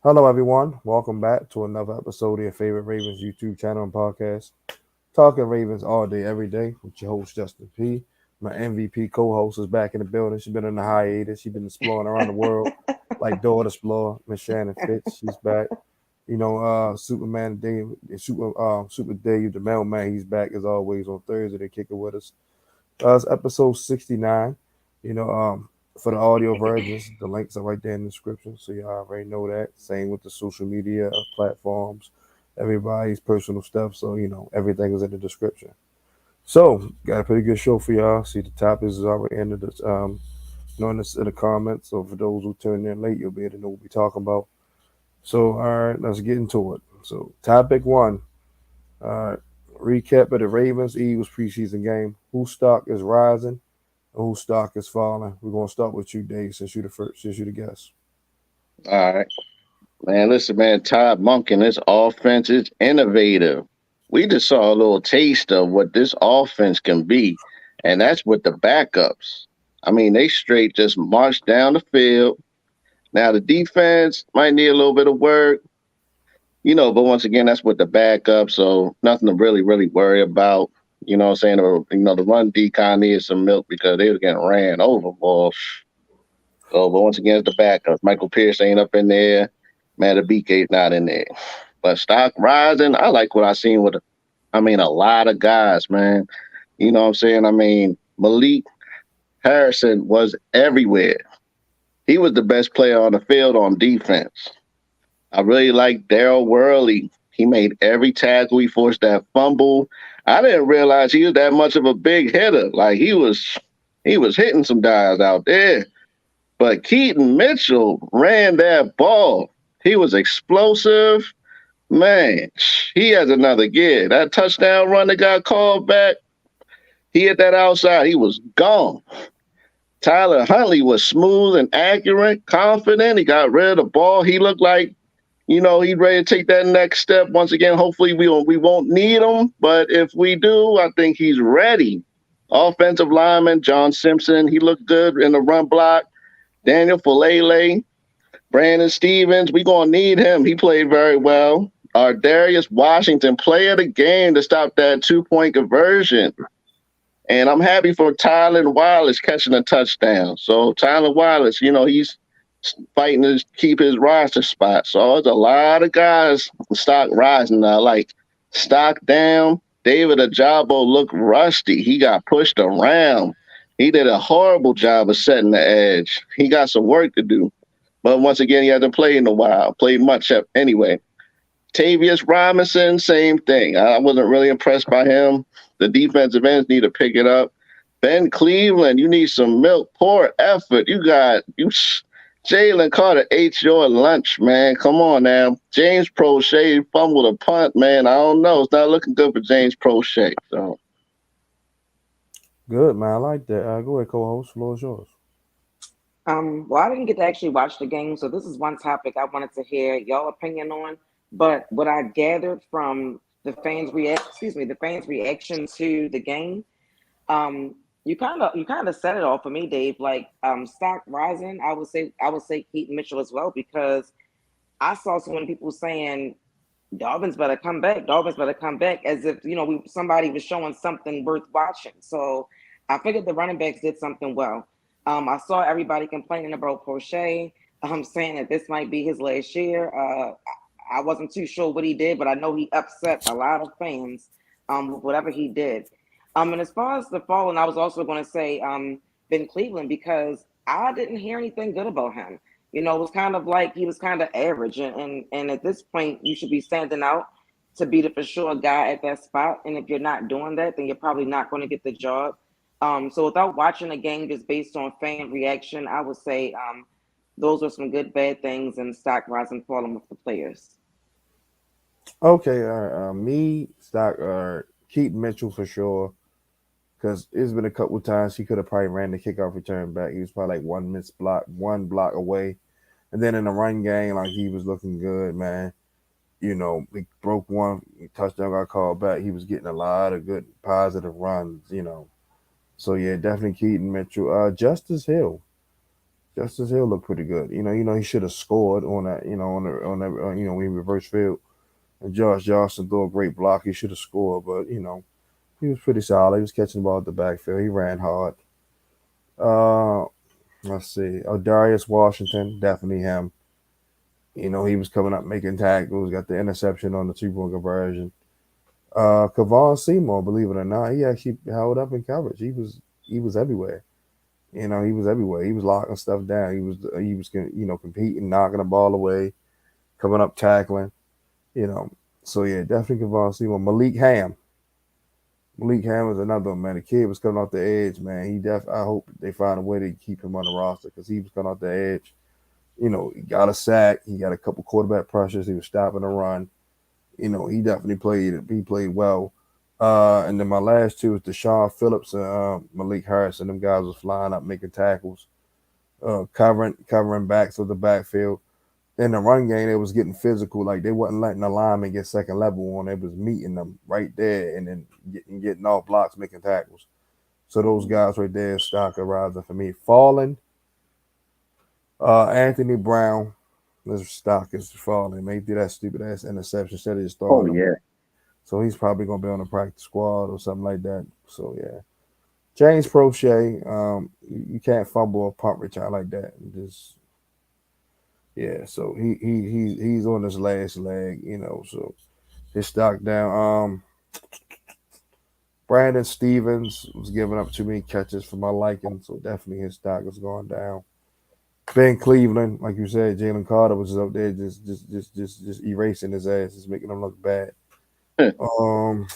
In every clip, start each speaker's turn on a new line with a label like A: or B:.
A: Hello, everyone. Welcome back to another episode of your favorite Ravens YouTube channel and podcast. Talking Ravens all day, every day with your host, Justin P. My MVP co host is back in the building. She's been in the hiatus. She's been exploring around the world like Dora the Explorer. Miss Shannon Finch, she's back. Superman Day, Super Dave, the mailman, he's back as always on Thursday. They kick it with us. It's episode 69. You know, um, for the audio versions, the links are right there in the description, so y'all already know that. Same with the social media platforms, everybody's personal stuff. So everything is in the description. So got a pretty good show for y'all. See the topics is already in the comments. So for those who turned in late, you'll be able to know what we're talking about. So all right, let's get into it. So topic one. All right, recap of the Ravens Eagles preseason game. Whose stock is rising? Whose stock is falling? We're gonna start with you, Dave, since you the guest.
B: All right, man. Listen, man. Todd Monk and this offense is innovative. We just saw a little taste of what this offense can be, and that's with the backups. I mean, they straight just marched down the field. Now the defense might need a little bit of work, but once again, that's with the backup, so nothing to really worry about. You know what I'm saying? Or, the run decon needed some milk because they was getting ran over, boy. So, but once again, it's the backup. Michael Pierce ain't up in there. Matt BK's not in there. But stock rising, I like what I seen with, a lot of guys, man. You know what I'm saying? I mean, Malik Harrison was everywhere. He was the best player on the field on defense. I really like Daryl Worley. He made every tackle. He forced that fumble. I didn't realize he was that much of a big hitter. Like he was hitting some guys out there. But Keaton Mitchell ran that ball. He was explosive. Man, he has another gear. That touchdown run that got called back, he hit that outside. He was gone. Tyler Huntley was smooth and accurate, confident. He got rid of the ball. He looked like, he's ready to take that next step. Once again, hopefully we won't need him. But if we do, I think he's ready. Offensive lineman, John Simpson, he looked good in the run block. Daniel Falele, Brandon Stevens, we gonna need him. He played very well. Our Darius Washington, player of the game to stop that 2-point conversion. And I'm happy for Tyler Wallace catching a touchdown. So Tyler Wallace, he's fighting to keep his roster spot. So it's a lot of guys stock rising now. Like stock down. David Ajabo looked rusty. He got pushed around. He did a horrible job of setting the edge. He got some work to do. But once again, he hasn't played in a while, played much anyway. Tavius Robinson, same thing. I wasn't really impressed by him. The defensive ends need to pick it up. Ben Cleveland, you need some milk. Poor effort. Jalen Carter ate your lunch, man. Come on now. James Prochet fumbled a punt, man. I don't know. It's not looking good for James Prochet. So
A: Good man, I like that. Go ahead, co-host. Floor is yours.
C: Well, I didn't get to actually watch the game, so this is one topic I wanted to hear y'all opinion on. But what I gathered from the fans' reaction to the game, you kind of set it all for me, Dave. Like stock rising, I would say Keaton Mitchell as well because I saw so many people saying Dobbins better come back. Dobbins better come back, as if somebody was showing something worth watching. So I figured the running backs did something well. I saw everybody complaining about Prochet, saying that this might be his last year. I wasn't too sure what he did, but I know he upset a lot of fans with whatever he did. And as far as the fallen, I was also going to say Ben Cleveland because I didn't hear anything good about him. It was kind of like he was kind of average, and at this point, you should be standing out to be the for sure guy at that spot. And if you're not doing that, then you're probably not going to get the job. So without watching the game just based on fan reaction, I would say those are some good bad things and stock rise and falling with the players.
A: Okay, all right. Me, stock, Keaton Mitchell for sure. Because it's been a couple times he could have probably ran the kickoff return back. He was probably like one block away. And then in the run game, like he was looking good, man. He broke one touchdown, got called back. He was getting a lot of good positive runs. So yeah, definitely Keaton Mitchell. Justice Hill. Justice Hill looked pretty good. He should have scored on that. On that. When he reverse field and Josh Johnson threw a great block. He should have scored, but he was pretty solid. He was catching the ball at the backfield. He ran hard. Uh, let's see. Darius Washington, definitely him. He was coming up making tackles. Got the interception on the 2-point conversion. Kavon Seymour, believe it or not, he actually held up in coverage. He was everywhere. He was everywhere. He was locking stuff down. He was competing, knocking the ball away, coming up tackling. You know, so yeah, definitely Kavon Seymour. Malik Ham. Malik Ham is another one, man. The kid was coming off the edge, man. I hope they find a way to keep him on the roster because he was coming off the edge. He got a sack. He got a couple quarterback pressures. He was stopping the run. He definitely played. He played well. And then my last two was Deshaun Phillips and Malik Harrison. Them guys was flying up, making tackles, covering backs of the backfield. In the run game, it was getting physical. Like they wasn't letting the lineman get second level on. It was meeting them right there and then getting off blocks, making tackles. So those guys right there, stock of rising for me. Falling, Anthony Brown, his stock is falling. Maybe threw that stupid ass interception instead of just
B: Oh
A: throwing them.
B: yeah.
A: So he's probably gonna be on the practice squad or something like that. So yeah. James Prochet, you can't fumble a punt return like that. Just yeah, so he's on his last leg, so his stock down. Brandon Stevens was giving up too many catches for my liking, so definitely his stock is going down. Ben Cleveland, like you said, Jalen Carter was just up there just erasing his ass, just making him look bad. Um,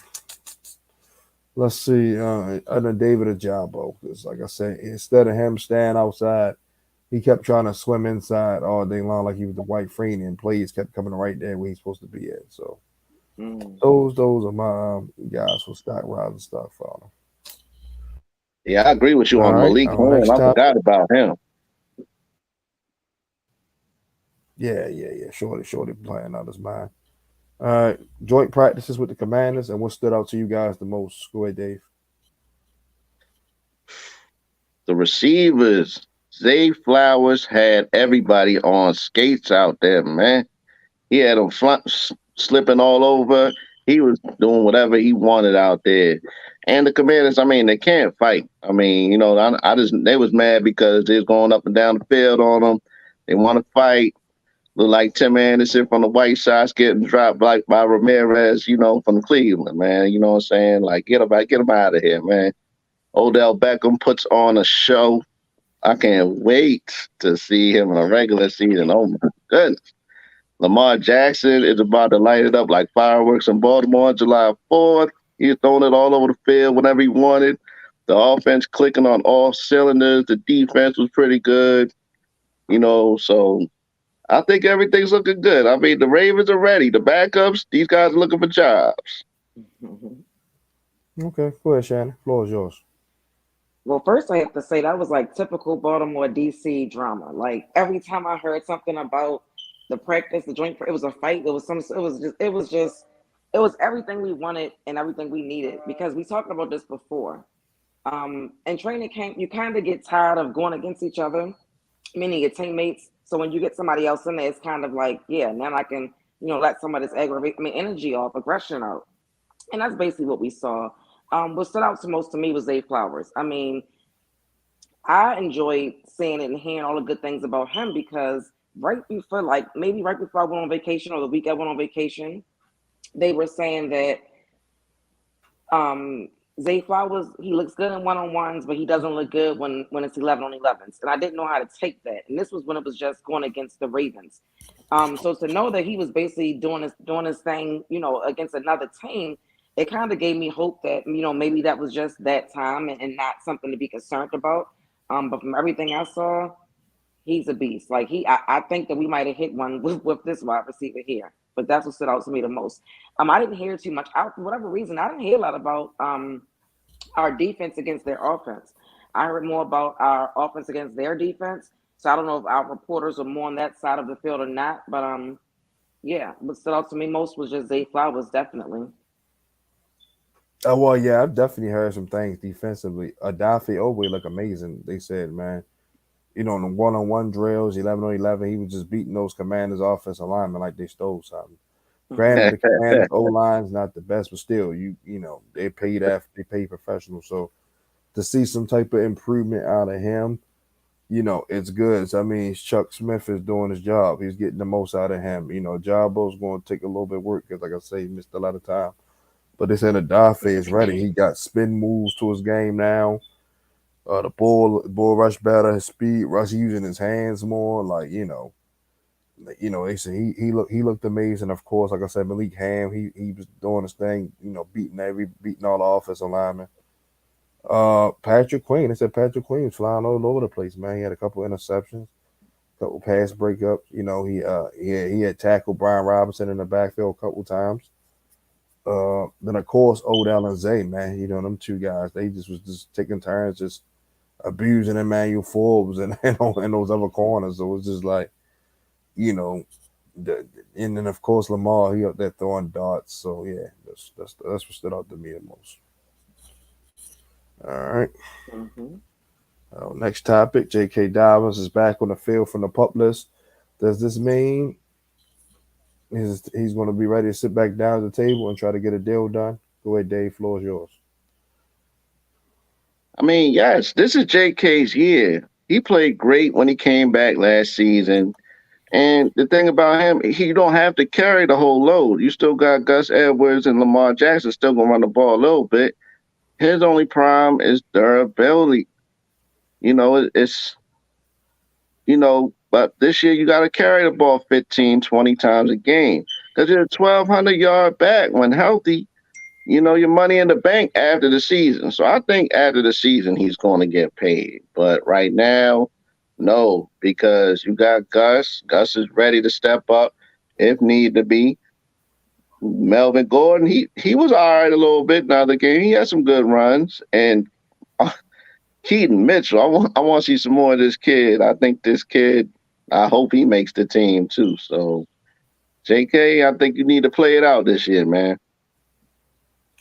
A: let's see, other David Ajabo, because like I said, instead of him staying outside, he kept trying to swim inside all day long like he was the white Freeney, and plays kept coming right there where he's supposed to be at. So those are my guys for stock rising, stock falling.
B: Yeah, I agree with you
A: All
B: on
A: right,
B: Malik Horn.
A: next
B: I
A: top.
B: forgot about him.
A: Yeah. Shorty playing out his mind. All right, joint practices with the Commanders, and what stood out to you guys the most? Go ahead, Dave.
B: The receivers, Zay Flowers had everybody on skates out there, man. He had them slipping all over. He was doing whatever he wanted out there. And the Commanders, I mean, they can't fight. I mean, I just they was mad because they was going up and down the field on them. They want to fight. Look like Tim Anderson from the White Sox getting dropped like by Ramirez, from Cleveland, man. You know what I'm saying? Like get him out of here, man. Odell Beckham puts on a show. I can't wait to see him in a regular season. Oh my goodness. Lamar Jackson is about to light it up like fireworks in Baltimore on July 4th. He's throwing it all over the field whenever he wanted. The offense clicking on all cylinders. The defense was pretty good, so I think everything's looking good. I mean, the Ravens are ready. The backups, these guys are looking for jobs.
A: Okay, go ahead, Shannon. Floor is yours.
C: Well, first I have to say that was like typical Baltimore DC drama. Like every time I heard something about the practice, the joint, it was a fight. It was everything we wanted and everything we needed because we talked about this before. In training camp, you kind of get tired of going against each other, meaning your teammates. So when you get somebody else in there, it's kind of like, yeah, now I can, let some of this energy off, aggression out. And that's basically what we saw. What stood out to most to me was Zay Flowers. I mean, I enjoyed seeing it and hearing all the good things about him because maybe right before I went on vacation or the week I went on vacation, they were saying that Zay Flowers, he looks good in one-on-ones, but he doesn't look good when it's 11 on 11s. And I didn't know how to take that. And this was when it was just going against the Ravens. So to know that he was basically doing his thing, against another team, it kind of gave me hope that, maybe that was just that time and not something to be concerned about. But from everything I saw, he's a beast. Like I think that we might have hit one with this wide receiver here. But that's what stood out to me the most. I didn't hear too much. For whatever reason, I didn't hear a lot about our defense against their offense. I heard more about our offense against their defense. So I don't know if our reporters are more on that side of the field or not. But yeah, what stood out to me most was just Zay Flowers, definitely.
A: Oh well, yeah, I've definitely heard some things defensively. Adafi Owe look amazing. They said, man, In the one-on-one drills, 11-on-11, he was just beating those Commanders' offensive linemen like they stole something. Granted, the Commanders' O line's not the best, but still, they pay professionals. So to see some type of improvement out of him, it's good. So, I mean, Chuck Smith is doing his job. He's getting the most out of him. Jabo's going to take a little bit of work because, like I say, he missed a lot of time. But they said Adafe is ready. He got spin moves to his game now. The bull rush better, his speed rush, using his hands more. They said he looked amazing. Of course, like I said, Malik Ham, he was doing his thing. Beating all the offensive linemen. Patrick Queen. They said Patrick Queen was flying all over the place, man. He had a couple interceptions, couple pass breakups. He had tackled Brian Robinson in the backfield a couple times. Then of course Odell and Zay, man. Them two guys. They just was just taking turns, just abusing Emmanuel Forbes and those other corners. So it was just like, you know, and then of course Lamar, he up there throwing darts. So yeah, that's what stood out to me the most. All right.
C: Mm-hmm.
A: Next topic: J.K. Dobbins is back on the field from the pup list. Does this mean he's going to be ready to sit back down at the table and try to get a deal done? Go ahead, Dave. Floor is yours.
B: I mean, yes, this is JK's year. He played great when he came back last season. And the thing about him, he don't have to carry the whole load. You still got Gus Edwards and Lamar Jackson still gonna run the ball a little bit. His only prime is durability. It's but this year you got to carry the ball 15, 20 times a game because you're a 1,200-yard back when healthy. Your money in the bank after the season. So I think after the season he's going to get paid. But right now, no, because you got Gus. Gus is ready to step up if need to be. Melvin Gordon, he was all right a little bit in the other game. He had some good runs. And Keaton Mitchell, I want to see some more of this kid. I think this kid, I hope he makes the team too. So, JK, I think you need to play it out this year, man.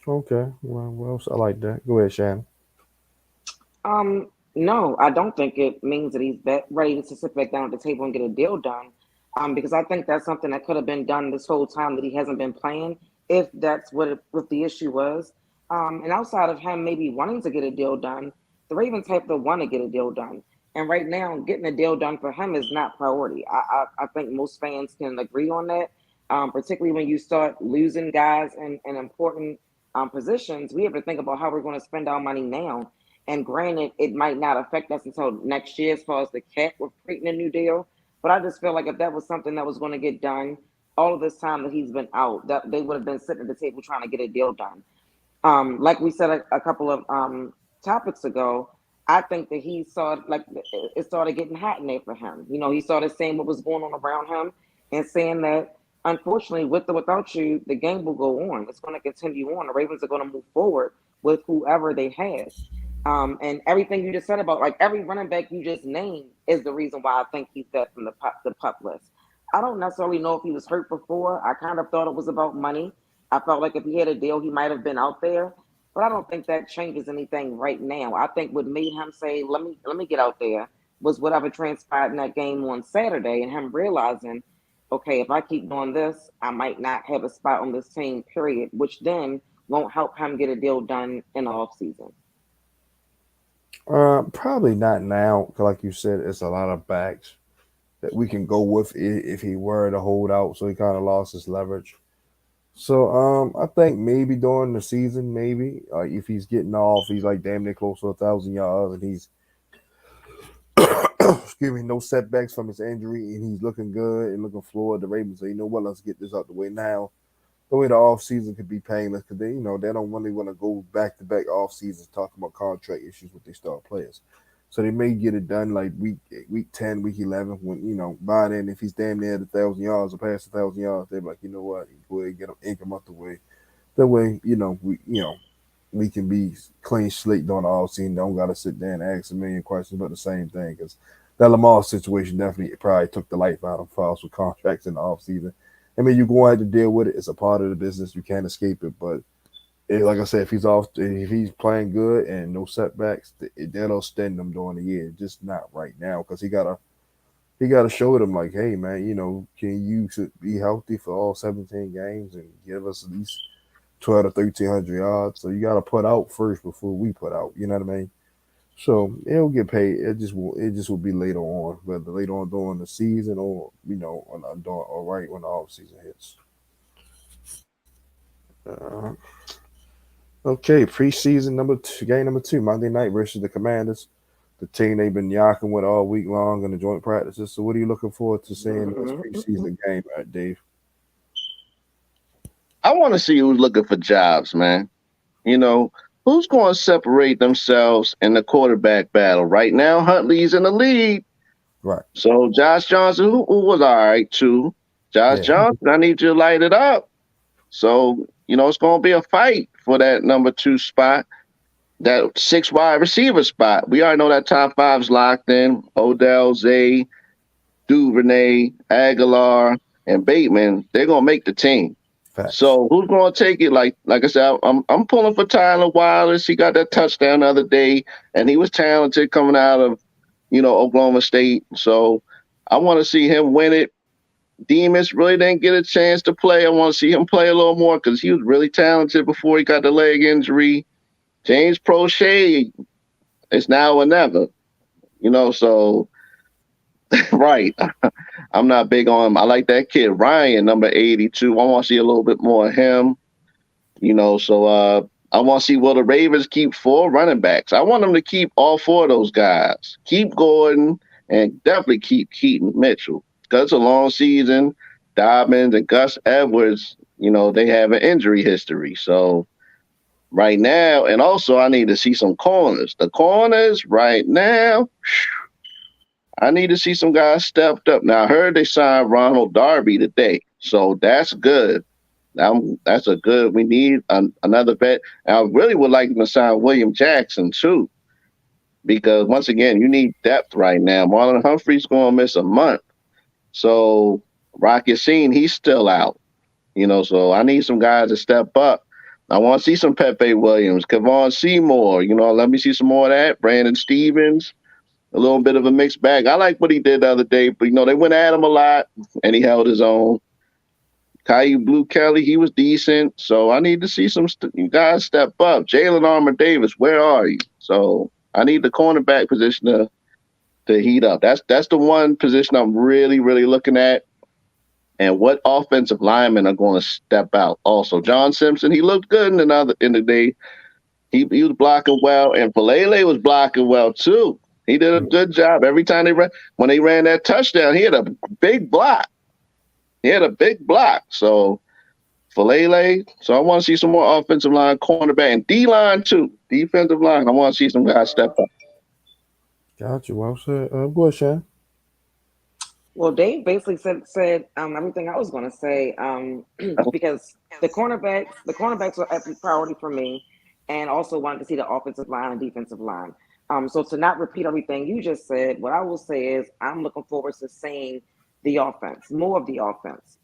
A: Okay. Well, I like that. Go ahead, Shannon.
C: No, I don't think it means that he's ready to sit back down at the table and get a deal done. Because I think that's something that could have been done this whole time that he hasn't been playing, if that's what the issue was. And outside of him maybe wanting to get a deal done, the Ravens have to want to get a deal done. And right now, getting a deal done for him is not priority. I think most fans can agree on that. Particularly when you start losing guys in important positions, we have to think about how we're going to spend our money now. And granted, it might not affect us until next year as far as the cap with creating a new deal. But I just feel like if that was something that was going to get done all of this time that he's been out, that they would have been sitting at the table trying to get a deal done. Like we said a couple of topics ago, I think that he saw like it started getting hot in there for him. He started saying what was going on around him and saying that unfortunately, with or without you, the game will go on. It's going to continue on. The Ravens are going to move forward with whoever they have. And everything you just said about like every running back you just named is the reason why I think he's dead from the pup list. I don't necessarily know if he was hurt before. I kind of thought it was about money. I felt like if he had a deal, he might have been out there. But I don't think that changes anything right now. I think what made him say, "Let me get out there," was whatever transpired in that game on Saturday, and him realizing, okay, if I keep doing this, I might not have a spot on this team. Period. Which then won't help him get a deal done in the off season.
A: Probably not now. 'Cause like you said, it's a lot of backs that we can go with if he were to hold out. So he kind of lost his leverage. So I think maybe during the season, maybe if he's getting off, he's like damn near close to 1,000 yards, and he's excuse me, no setbacks from his injury, and he's looking good and looking fluid. The Ravens say, you know what, let's get this out the way now. The way the off season could be painless because they don't really want to go back to back off seasons talking about contract issues with their star players. So they may get it done like week 10, week 11 when by then if he's damn near 1,000 yards or past 1,000 yards, they're like, you know what, go ahead and get him income out the way. That way, we can be clean slate during the off season. Don't got to sit there and ask a million questions about the same thing because that Lamar situation definitely probably took the life out of files with contracts in the off season. I mean, you're going to have to deal with it. It's a part of the business. You can't escape it. But like I said, if he's off, if he's playing good and no setbacks, that'll extend him during the year. Just not right now because he gotta show them like, hey man, can you should be healthy for all 17 games and give us at least 12 to 1300 yards. So you gotta put out first before we put out. You know what I mean? So it'll get paid. It just will be later on, whether later on during the season or or right when the off season hits. Uh, okay, preseason game number two, Monday night versus the Commanders, the team they've been yakking with all week long in the joint practices. So what are you looking forward to seeing in this preseason game, Dave?
B: I want to see who's looking for jobs, man. You know, who's going to separate themselves in the quarterback battle? Right now, Huntley's in the lead.
A: Right.
B: So Josh Johnson, who was all right too. Josh
A: Yeah.
B: Johnson, I need you to light it up. So, it's going to be a fight for that number two spot, that six wide receiver spot. We already know that top five's locked in. Odell, Zay, Duvernay, Aguilar, and Bateman, they're going to make the team.
A: Facts.
B: So who's going to take it? Like I said, I'm pulling for Tyler Wallace. He got that touchdown the other day, and he was talented coming out of Oklahoma State. So I want to see him win it. Demas really didn't get a chance to play. I want to see him play a little more because he was really talented before he got the leg injury. James Prochet, it's now or never. So right. I'm not big on him. I like that kid Ryan, number 82. I want to see a little bit more of him. So I want to see will the Ravens keep four running backs. I want them to keep all four of those guys. Keep Gordon and definitely keep Keaton Mitchell. Because it's a long season. Dobbins and Gus Edwards, they have an injury history. So right now, and also I need to see some corners. The corners right now, I need to see some guys stepped up. Now I heard they signed Ronald Darby today. So that's good. That's a good. We need another vet. And I really would like them to sign William Jackson too, because once again, you need depth right now. Marlon Humphrey's going to miss a month, so Rocket Scene he's still out. So I need some guys to step up. I want to see some Pepe Williams, Kevon Seymour. Let me see some more of that. Brandon Stevens, a little bit of a mixed bag. I like what he did the other day, but they went at him a lot, and he held his own. Caillou Blue Kelly, he was decent. So I need to see some you guys step up. Jalen Armour Davis, where are you? So I need the cornerback position to heat up. That's the one position I'm really, really looking at. And what offensive linemen are going to step out? Also, John Simpson, he looked good in the day. He was blocking well, and Falele was blocking well too. He did a good job. Every time when they ran that touchdown, he had a big block. He had a big block. So Falele. So I want to see some more offensive line, cornerback, and D line too. Defensive line. I want to see some guys step up.
A: Gotcha. Well said. Go ahead, Shan.
C: Well, Dave basically said everything I was going to say because the cornerbacks were a priority for me, and also wanted to see the offensive line and defensive line. So to not repeat everything you just said, what I will say is I'm looking forward to seeing the offense, more of the offense,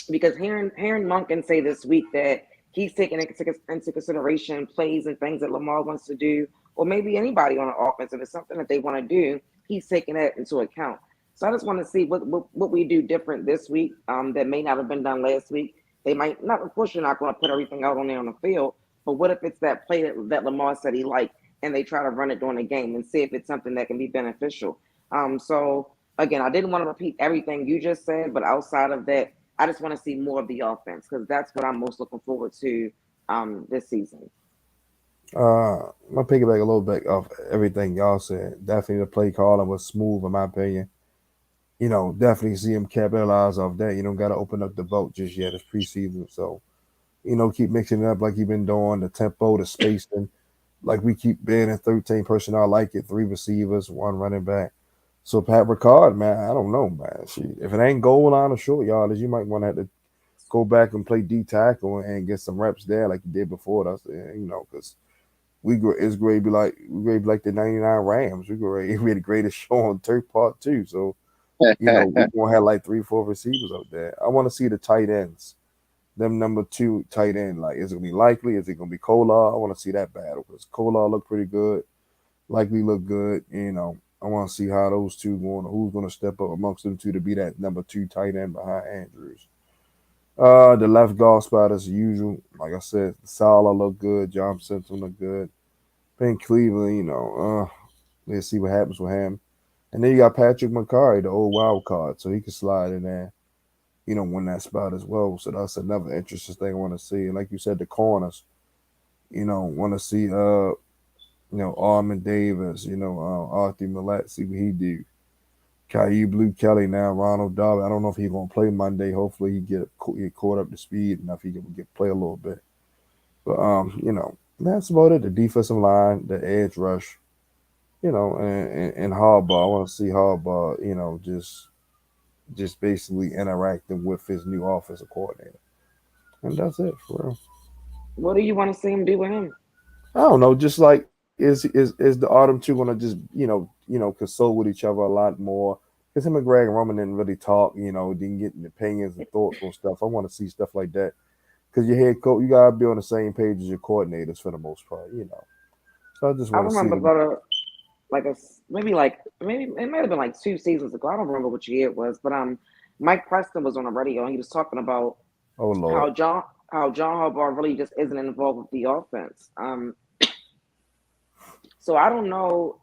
C: because hearing Monken say this week that he's taking into consideration plays and things that Lamar wants to do, or maybe anybody on the offense, if it's something that they want to do, he's taking that into account. So I just want to see what we do different this week that may not have been done last week. They might not, of course, you're not going to put everything out on there on the field, but what if it's that play that Lamar said he liked and they try to run it during the game and see if it's something that can be beneficial? So again, I didn't want to repeat everything you just said, but outside of that, I just want to see more of the offense because that's what I'm most looking forward to this season.
A: I'm gonna piggyback a little bit off everything y'all said. Definitely the play calling was smooth in my opinion. Definitely see him capitalize off that. You don't got to open up the boat just yet. It's preseason, so keep mixing it up like you've been doing. The tempo, the spacing, like we keep being in 13 personnel. I like it. Three receivers, one running back. So Pat Ricard, man, I don't know, man. If it ain't goal line or short yardage, you might want to have to go back and play D tackle and get some reps there like you did before. That's because it's great to be like the '99 Rams. We had the greatest show on turf part too. So we're gonna have like 3, 4 receivers out there. I want to see the tight ends them number two tight end. Like, is it gonna be likely? Is it gonna be Kolar? I want to see that battle because Kolar look pretty good. Likely look good. I want to see how those two going. Who's gonna step up amongst them two to be that number two tight end behind Andrews. The left guard spot as usual. Like I said, Salah look good. John Simpson look good. Ben Cleveland, let's see what happens with him. And then you got Patrick McCarry, the old wild card, so he can slide in there, win that spot as well. So that's another interesting thing I want to see. And like you said, the corners, want to see Armin Davis, Arthur Millette, see what he do. Caillou Blue Kelly now, Ronald Dobbins. I don't know if he's gonna play Monday. Hopefully he get caught up to speed enough he can get play a little bit. But that's about it. The defensive line, the edge rush, and Harbaugh. I want to see Harbaugh, just basically interacting with his new offensive coordinator. And that's it for real.
C: What do you want to see him do with him?
A: I don't know. Just like is the Autumn two gonna just console with each other a lot more? Because him and Greg and Roman didn't really talk. Didn't get opinions and thoughts on stuff. I want to see stuff like that. Because your head coach, you gotta be on the same page as your coordinators for the most part. So I just
C: I
A: want to see
C: remember
A: them.
C: go to maybe it might have been like 2 seasons ago. I don't remember which year it was, but Mike Preston was on the radio and he was talking about
A: Oh
C: how
A: Lord,
C: John Harbaugh really just isn't involved with the offense. So I don't know.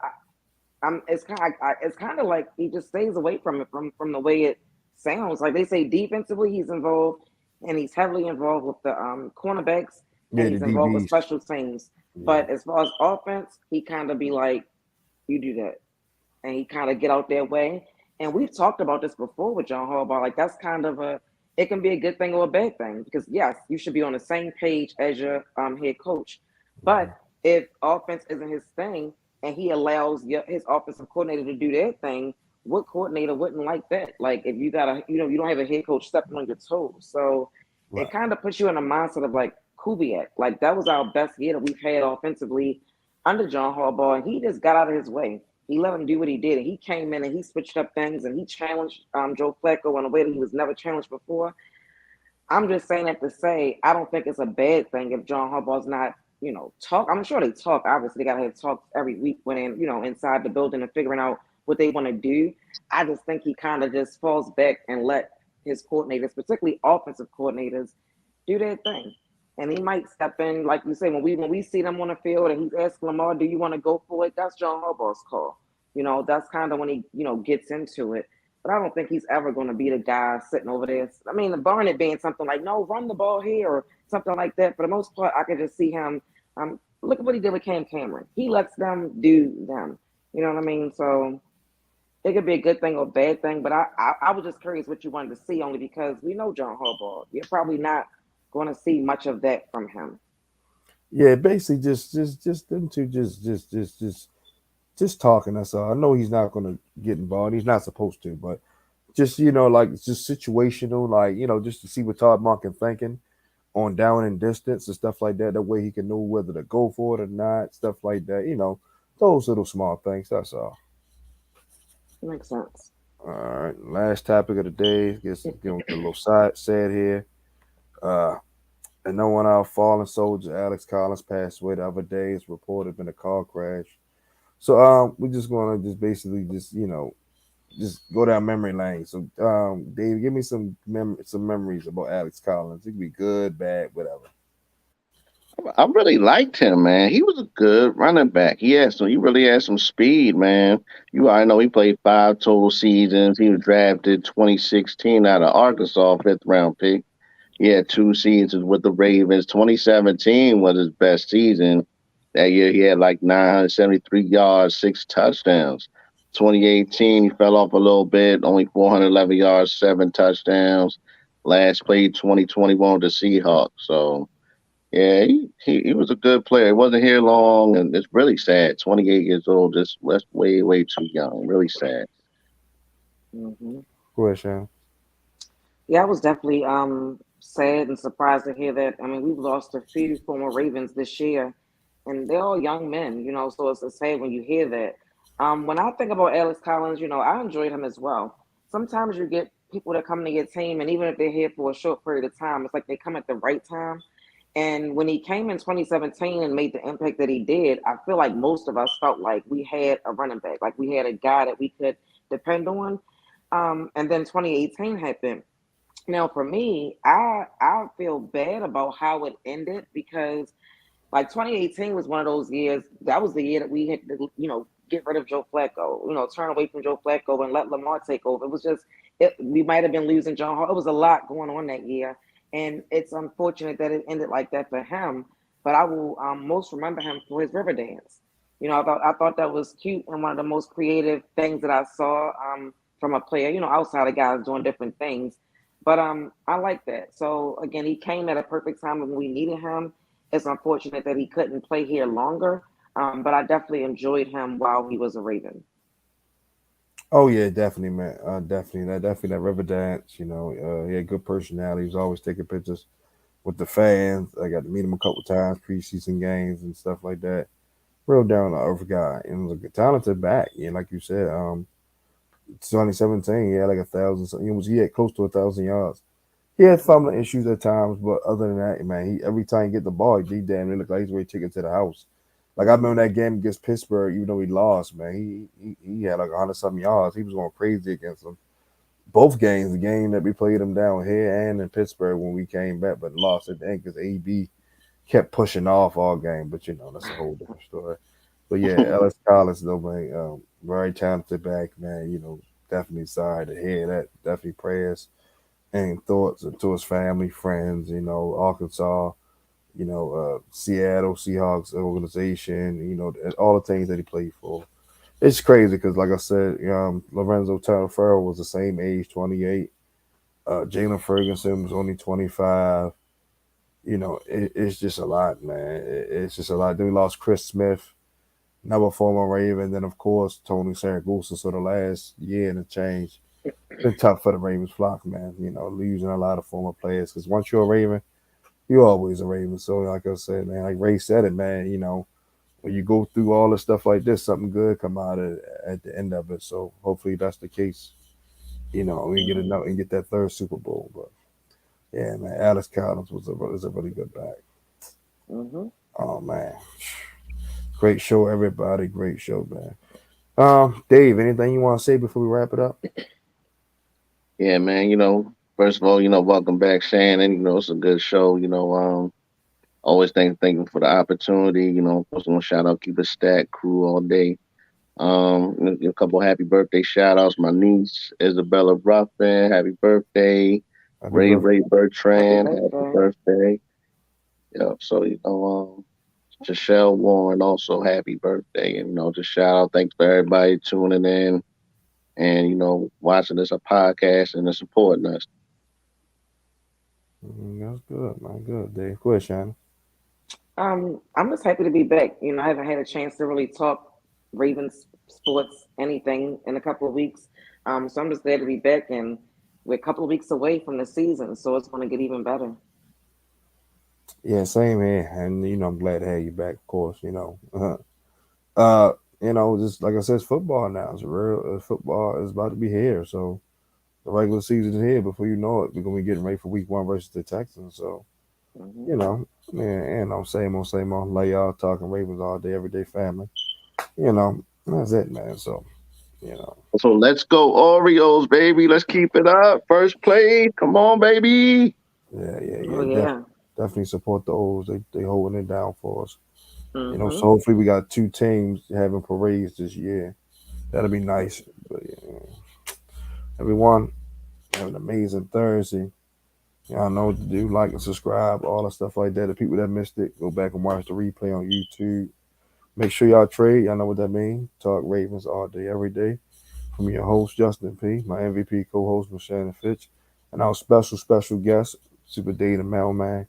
C: It's kind of like he just stays away from it from the way it sounds. Like they say defensively he's involved and he's heavily involved with the cornerbacks and
A: yeah, the
C: he's involved with
A: DBs,
C: special teams.
A: yeah,
C: But as far as offense, he kind of be like, you do that, and he kind of get out their way. And we've talked about this before with John Harbaugh. Like that's kind of it can be a good thing or a bad thing because yes, you should be on the same page as your head coach.
A: mhm,
C: But if offense isn't his thing and he allows his offensive coordinator to do their thing, what coordinator wouldn't like that? Like if you got you don't have a head coach stepping on your toes. So it
A: right,
C: kind of puts you in a mindset of like Kubiak. Like that was our best year that we've had offensively under John Harbaugh, and he just got out of his way. He let him do what he did, and he came in and he switched up things and he challenged Joe Flacco in a way that he was never challenged before. I'm just saying that to say I don't think it's a bad thing if John Harbaugh's not, talk. I'm sure they talk. Obviously, they gotta have talks every week when in, inside the building and figuring out what they want to do. I just think he kind of just falls back and let his coordinators, particularly offensive coordinators, do their thing. And he might step in, like you say, when we see them on the field and he's asking Lamar, "Do you want to go for it?" That's John Harbaugh's call. That's kind of when he gets into it. But I don't think he's ever going to be the guy sitting over there. I mean, barring it being something like, no, run the ball here or something like that. For the most part, I could just see him. Look at what he did with Cam Cameron. He lets them do them. You know what I mean? So it could be a good thing or a bad thing. But I was just curious what you wanted to see, only because we know John Harbaugh. You're probably not going to see much of that from him.
A: yeah. Basically, just them two, just talking. That's all. I know he's not gonna get involved. He's not supposed to, but just like it's just situational, like just to see what Todd Monken thinking on down and distance and stuff like that. That way he can know whether to go for it or not, stuff like that. Those little small things. That's all.
C: Makes sense.
A: All right, last topic of the day. Guess get a little side sad here. Uh, and no one our fallen soldier Alex Collins passed away the other day. It's reported in a car crash. So we're just gonna just basically just go down memory lane. So Dave, give me some memories about Alex Collins. It could be good, bad, whatever.
B: I really liked him, man. He was a good running back. He really had some speed, man. You already know he played 5 total seasons. He was drafted 2016 out of Arkansas, fifth round pick. He had 2 seasons with the Ravens. 2017 was his best season. That year he had like 973 yards, 6 touchdowns. 2018 he fell off a little bit, only 411 yards, 7 touchdowns. Last played 2021 with the Seahawks. So yeah, he was a good player. He wasn't here long, and it's really sad. 28 years old, that's way too young. Really sad.
C: Hmm.
A: Go ahead, Shannon.
C: Yeah, I was definitely sad and surprised to hear that. I mean, we've lost a few former Ravens this year, and they're all young men, so it's sad when you hear that. When I think about Alex Collins, I enjoyed him as well. Sometimes you get people that come to your team, and even if they're here for a short period of time, it's like they come at the right time. And when he came in 2017 and made the impact that he did, I feel like most of us felt like we had a running back, like we had a guy that we could depend on. And then 2018 happened. Now, for me, I feel bad about how it ended because like 2018 was one of those years. That was the year that we had to, get rid of Joe Flacco. Turn away from Joe Flacco and let Lamar take over. It was just, we might have been losing John Hall. It was a lot going on that year, and it's unfortunate that it ended like that for him. But I will most remember him for his river dance. I thought that was cute and one of the most creative things that I saw from a player. Outside of guys doing different things, but I like that. So again, he came at a perfect time when we needed him. It's unfortunate that he couldn't play here longer, but I definitely enjoyed him while he was a Raven.
A: Oh yeah, definitely, man. Definitely that river dance. He had good personality. He was always taking pictures with the fans. I got to meet him a couple times, preseason games and stuff like that. Real down to earth guy, and was a talented back. Yeah, like you said, 2017, he had like 1,000. He had close to 1,000 yards. He had fumbling issues at times, but other than that, man, he every time he get the ball, he damn near look like he's ready to take it to the house. Like I remember that game against Pittsburgh, even though he lost, man, he had like 100 something yards. He was going crazy against them. Both games, the game that we played him down here and in Pittsburgh when we came back, but lost at the end because AB kept pushing off all game. But that's a whole different story. But yeah, Ellis Collins, though, man, very talented back, man. Definitely sorry to hear that. Definitely prayers and thoughts to his family, friends, Arkansas, Seattle Seahawks organization, and all the things that he played for. It's crazy because, like I said, Lorenzo Farrell was the same age, 28. Jalen Ferguson was only 25. It's just a lot, man. It's just a lot. Then we lost Chris Smith, another former Raven. Then, of course, Tony Saragusa. So the last year and a change, been tough for the Ravens flock, man. Losing a lot of former players because once you're a Raven, you're always a Raven. So, like I said, man, like Ray said it, man. When you go through all this stuff like this, something good come out at the end of it. So hopefully that's the case. We get
B: Mhm.
A: enough and get that third Super Bowl. But yeah, man, Alex Collins was a really good back.
C: Hmm.
A: Oh man, great show, everybody. Great show, man. Dave, anything you want to say before we wrap it up?
B: Yeah, man. First of all, welcome back, Shannon. It's a good show. Always thank you for the opportunity. Of course, I want to shout out Keep It Stack crew all day. A couple happy birthday shout outs. My niece Isabella Ruffin, happy birthday.
A: Happy birthday.
B: Ray
C: Happy
B: Bertrand, happy
C: birthday.
B: birthday. Yeah, so Giselle Warren also happy birthday. And just shout out, thanks for everybody tuning in and watching this a podcast and supporting us.
A: That's good, man. Good, Dave. Go ahead, Shannon.
C: I'm just happy to be back. I haven't had a chance to really talk Ravens sports anything in a couple of weeks. So I'm just glad to be back, and we're a couple of weeks away from the season, so it's going to get even better.
A: Yeah, same here. And I'm glad to have you back, of course. Uh, just like I said, it's football now. It's real. Football is about to be here. So the regular season is here. Before you know it, we're gonna be getting ready for Week 1 versus the Texans. So
C: Hmm.
A: yeah, same old. Lay y'all talking Ravens all day, every day, family. That's it, man. So you know,
B: So let's go Orioles, baby. Let's keep it up. First place. Come on, baby.
C: Oh
A: yeah.
C: yeah.
A: Definitely support the O's. They holding it down for us. So
C: Hmm.
A: hopefully we got two teams having parades this year. That'll be nice. But yeah, everyone have an amazing Thursday. Y'all know what to do. Like and subscribe, all the stuff like that. The people that missed it, go back and watch the replay on YouTube. Make sure y'all trade. Y'all know what that means. Talk Ravens all day, every day. From your host, Justin P., my MVP co-host, Shannon Finch, and our special guest, Super Day the Mailman.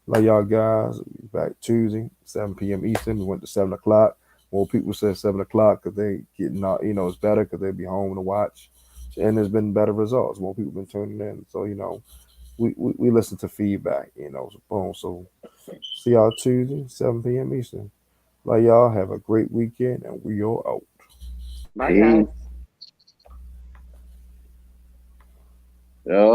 A: Love y'all guys. Back Tuesday, 7 p.m. Eastern. We went to 7 o'clock. More people said 7 o'clock because they getting out, it's better because they be home to watch. And there's been better results. More people been tuning in. So, we listen to feedback, So, boom. So, see y'all Tuesday, 7 p.m. Eastern. Love y'all. Have a great weekend, and we are out.
C: Bye,
B: Peace.
C: guys.
B: Oh,